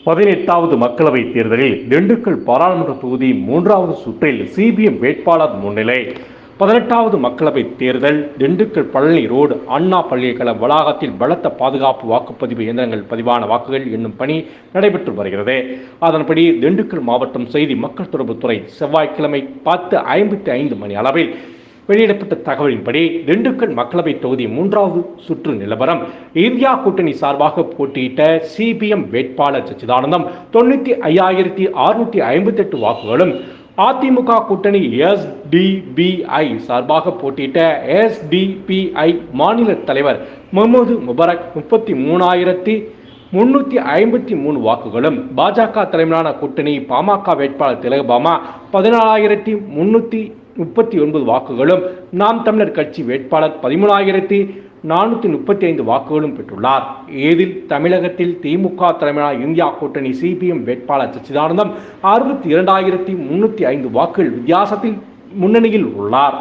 18வது மக்களவைத் தேர்தலில் திண்டுக்கல் பாராளுமன்ற தொகுதி 3வது சுற்றில் சிபிஎம் வேட்பாளர் முன்னிலை. 18வது மக்களவைத் தேர்தல் திண்டுக்கல் பழனி ரோடு அண்ணா பல்கலைக்கழக வளாகத்தில் பலத்த பாதுகாப்பு வாக்குப்பதிவு இயந்திரங்கள் பதிவான வாக்குகள் எண்ணும் பணி நடைபெற்று வருகிறது. அதன்படி திண்டுக்கல் மாவட்டம் செய்தி மக்கள் தொடர்புத்துறை செவ்வாய்க்கிழமை 10:55 மணி அளவில் வெளியிடப்பட்ட தகவலின்படி திண்டுக்கல் மக்களவை தொகுதி 3வது சுற்று நிலவரம்: இந்தியா கூட்டணி சார்பாக போட்டியிட்ட சிபிஎம் வேட்பாளர் சச்சிதானந்தம் 95,658 வாக்குகளும், அதிமுக கூட்டணி எஸ்டிபிஐ சார்பாக போட்டியிட்ட எஸ்டிபிஐ மாநில தலைவர் முகமது முபாரக் 33,353 வாக்குகளும், பாஜக தலைமையிலான கூட்டணி பாமக வேட்பாளர் திலகபாமா 14,339 வாக்குகளும், நாம் தமிழர் கட்சி வேட்பாளர் 13,435 வாக்குகளும் பெற்றுள்ளார். இதில் தமிழகத்தில் திமுக தலைமையிலான இந்தியா கூட்டணி சிபிஎம் வேட்பாளர் சச்சிதானந்தம் 62,305 வாக்குகள் வித்தியாசத்தில் முன்னணியில் உள்ளார்.